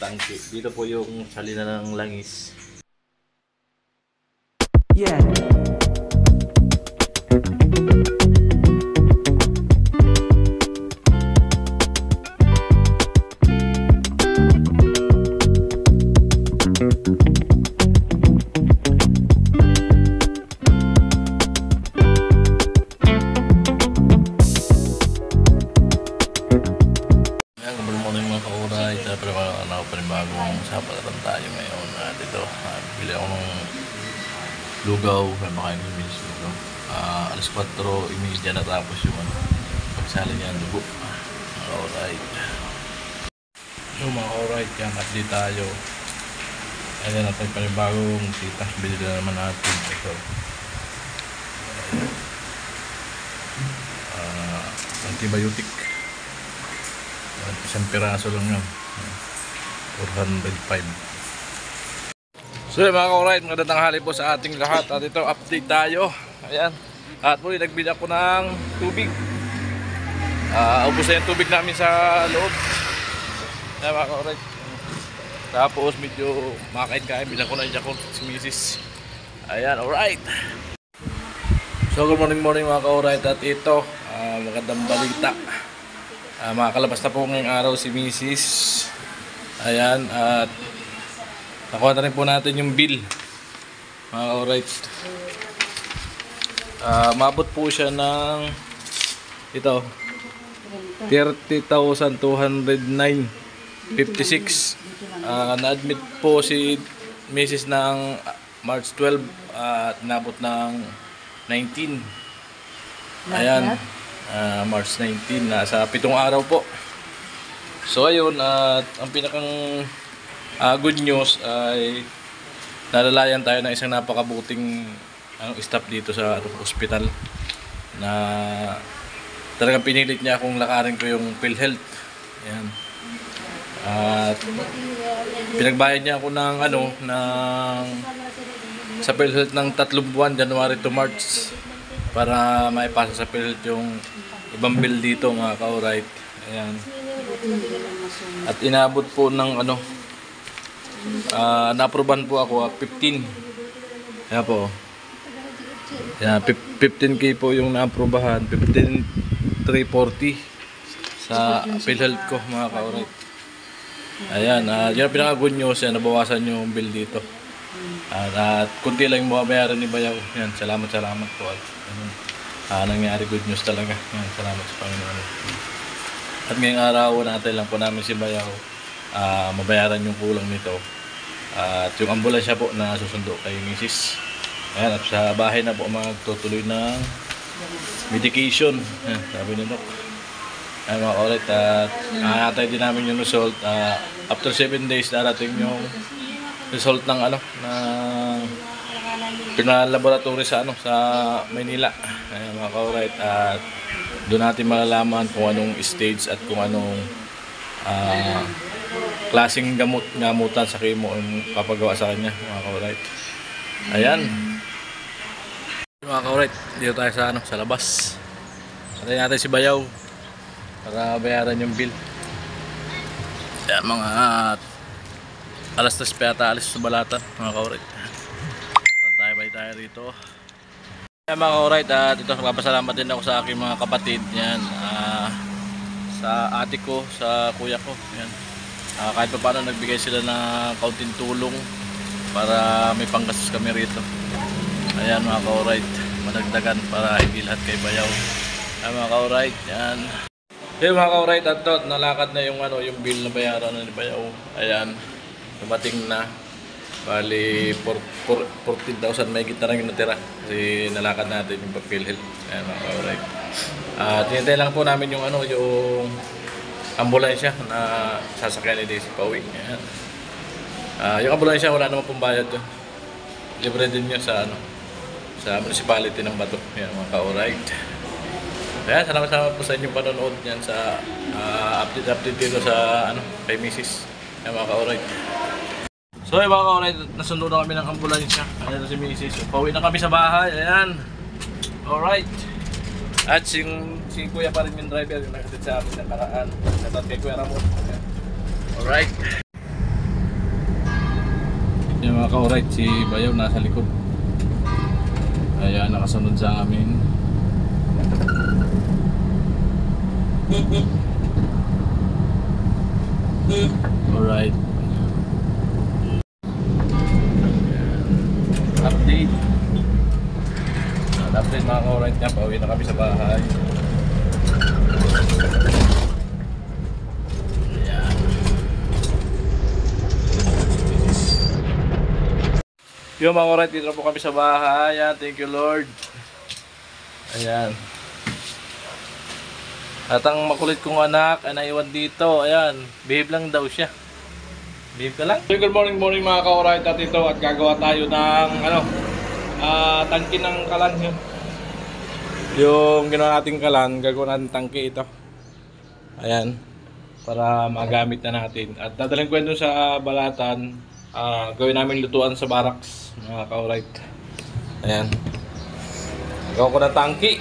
tangke. Dito po yung salina ng langis. Yeah. Bagong sapatan tayo ngayon at ito, bili ako ng lugaw, makain ko yung lugaw. Alas 4:30 natapos yung pagsali niya ang dugo. Alright. So mga alright, yan, update tayo. Ayan natin pa yung bagong sita, bili na naman natin ito. Antibiotic. Isang piraso lang yun. 405. So mga ka-alright, magandang tanghali po sa ating lahat. At ito, update tayo. Ayan. At muli, nagbili ako ng tubig. Ubus na yung tubig namin sa loob. Ayan mga ka-alright. Tapos medyo makain-kain. Bilang ko na yung jakot si Mrs. Ayan, alright. So good morning mga ka-alright. At ito, magandang balita. Makakalabas na po ngayong araw si Mrs. Ayan, at nakuha na rin po natin yung bill, mga ka-alright. Mabot po siya ng ito 30,209.56. Na-admit po si Mrs. ng March 12 at nabot ng 19. Ayan, March 19, nasa 7 araw po. So ayun, at ang pinakang good news ay nalalayan tayo ng isang napakabuting staff dito sa hospital na talagang pinilit niya akong lakarin ko yung PhilHealth. Ayan. At pinagbayad niya ako ng sa PhilHealth ng 3 buwan, January to March, para maipasa sa PhilHealth yung ibang bill dito mga ka-alright. Ayan. At inabot po ng na-aproban po ako 15. Ayan po. Ayan, 15K po yung na-aprobahan, 15,340 sa PhilHealth ko mga ka-alright. Ayan, yun ang pinaka-good news, yan, nabawasan yung bill dito. At kunti lang yung mababayaran ni Bayaw. Yan, salamat po. Nangyari good news talaga. Yan, salamat sa Panginoon. At ngayong araw, natin lang po namin si Bayaw mabayaran yung kulang nito. At yung ambulansya po na susundo kay Mrs. Ayan, at sa bahay na po magtutuloy ng medication. Ayan, sabi ni Doc. Ayan mga ka-alright, at nakatay din namin yung result. After 7 days, darating yung result ng pinalaboratory sa Maynila. Ayan mga ka-alright, at doon natin malalaman kung anong stage at kung anong klaseng gamutan sa chemo ang papagawa sa kanya mga ka-alright. Ayan mga ka-alright, dito tayo sa labas. Antayin natin si Bayaw para bayaran yung bill. Ayan, mga alas 3 pa yata alis sa balatan mga ka-alright. Tayo rito. Ayan mga ka-alright, at ito nagpapasalamat din ako sa aking mga kapatid. Yan, sa ate ko, sa kuya ko. Yan. Kahit pa paano nagbigay sila ng kaunting tulong para may panggastos kami rito. Ayan mga ka-alright, madagdagan para hindi lahat kay Bayaw. Ayan mga ka-alright, yan. Ayan mga ka-alright, at nalakad na yung bill na bayaran ni Bayaw. Ayan, dumating na. Bali 14,000 may kita lang yung natira kasi nalakad natin yung PhilHealth. Ayan mga ka-alright. Tinintay lang po namin yung yung ambulansya na sasakyan ni Daisy pauwi. Ayan. Yung ambulansya wala namang pambayad doon. Libre din yun sa municipality ng Bato. Ayan mga ka-alright. Ayan, salamat po sa inyong panonood yan sa update dito sa kay Mrs. Ayan mga ka-alright. So mga ka-alright, nasundo na kami ng ambulansya. Ayan na si Mrs. Pauwi na kami sa bahay. Ayan. Alright. At si Kuya pa rin yung driver yung nagkatid sa amin ng karaan. Natat kay Kuya Ramon. Alright. Yung mga ka-alright, si Bayaw nasa likod. Ayan, nakasunod sa amin. Alright. Update. Update mga ka-alright nga, pauwi na kami sa bahay. Yung mga ka-alright, dito na po kami sa bahay. Ayan, thank you Lord. Ayan. At ang makulit kong anak ay naiwan dito. Ayan, behave lang daw siya. Behave ka lang. Good morning mga ka-alright at ito. At gagawa tayo ng tangke ng kalan yun. Yung ginawa nating kalan, gagawa natin tangke ito. Ayan. Para magamit na natin. At dadalhin ko yun dun sa balatan. Gawin namin lutuan sa barracks mga ka-alright. Ayan. Gagawa ko ng tangke.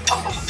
Baka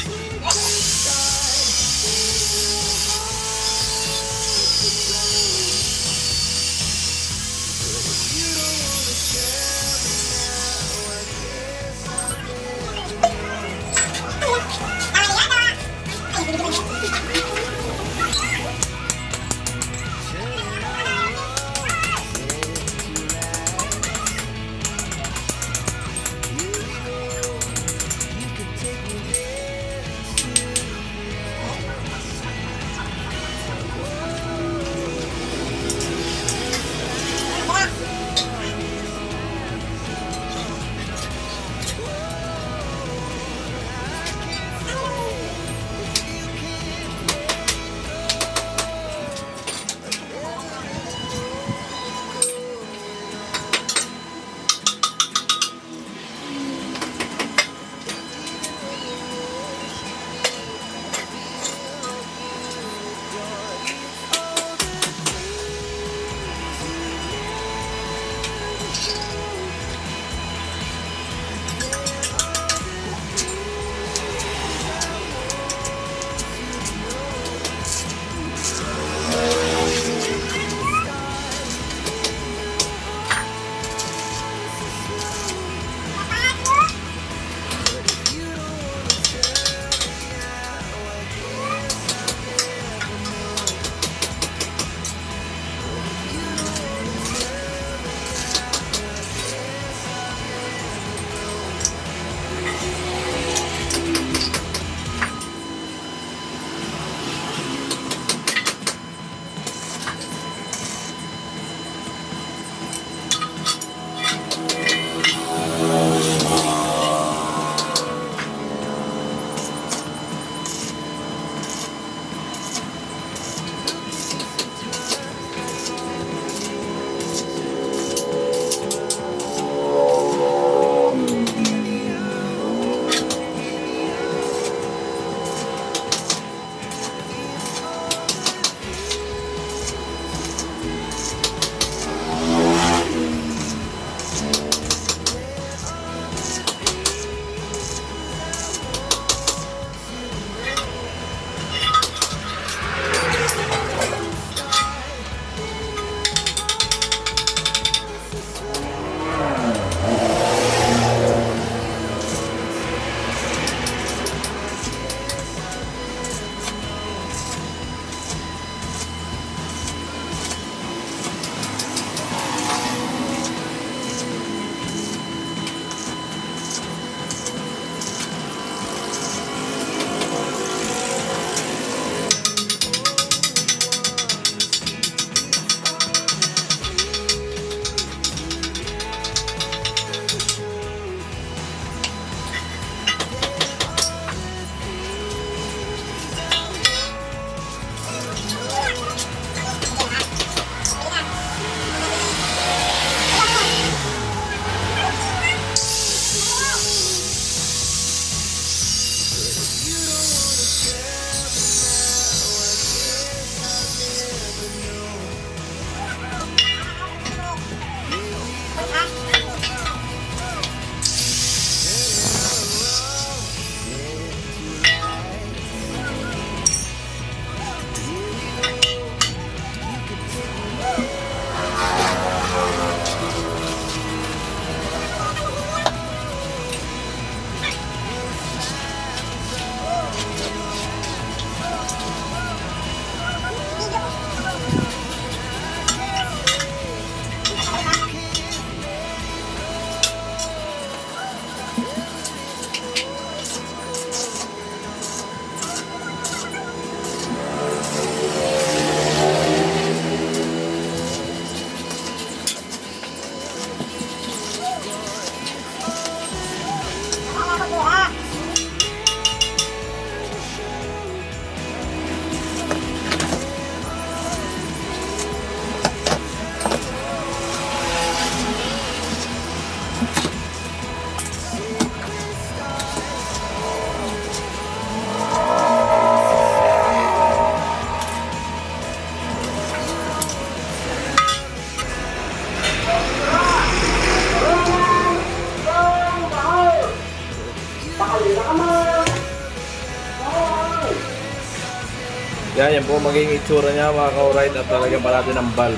Yan po magiging itsura niya mga ka-alright at talaga pa natin ang valve.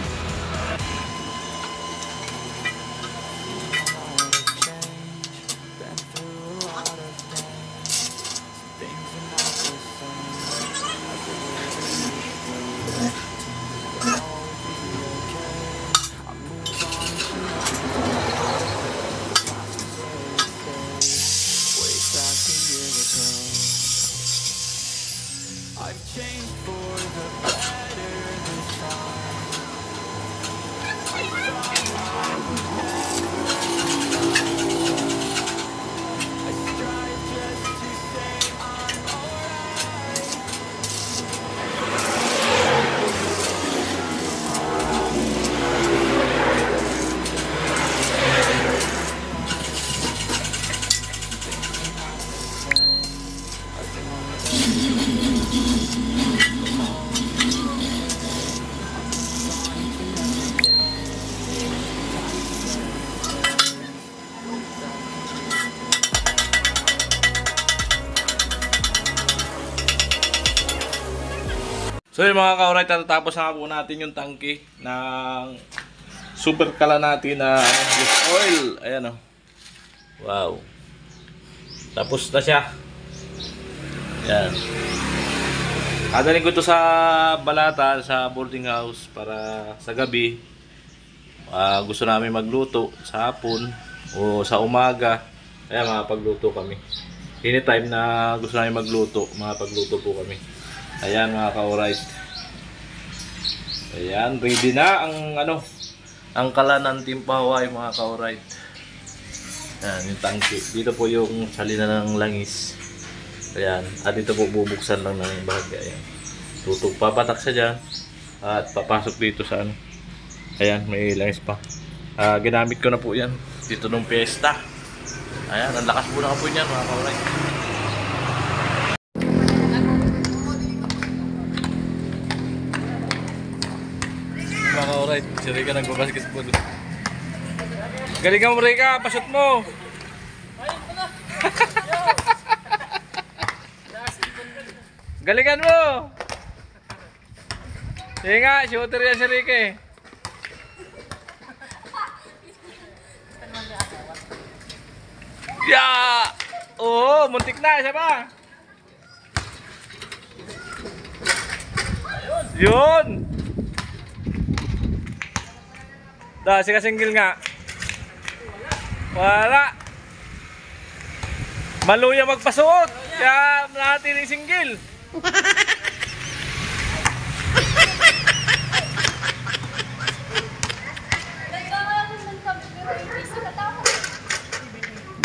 I've changed for the better this time. I thought I would never. I strive just to say I'm alright. So yun mga ka-alright, tatapos na po natin yung tangke ng super kala natin na use oil. Ayan o. Wow. Tapos na siya. Ayan. Kadaling ko ito sa balatan, sa boarding house para sa gabi. Gusto namin magluto sa hapon o sa umaga. Ayan, makapagluto kami. Anytime na gusto namin magluto, makapagluto po kami. Ayan mga ka-alright. Ayan, ready na ang kala ng Timpa Hawaii mga ka-alright. Ayan, yung tangke. Dito po yung salina ng langis. Ayan, at dito po bubuksan lang ng bahagya. Ayan. Papatak siya dyan. At papasok dito sa Ayan, may langis pa. Ginamit ko na po yan. Dito nung piyesta. Ayan, ang lakas po na po yan mga ka-alright. Mga ka-alright, si Rika nagbabasketball. Galingan mo Rika, pasot mo! Galingan mo! Sige nga, shooter yan si Rika eh. Yeah! Oo, muntik na, isa pa! Yun! Si kasingil nga. Wala. Maluya magpasuot. Kaya natin yung singgil.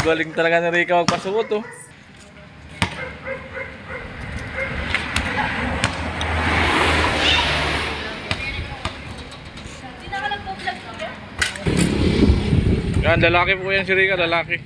Galing talaga ni Rika magpasuot oh. Yan, lalaki po yan si Rika, lalaki.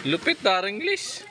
Lupit, darang English.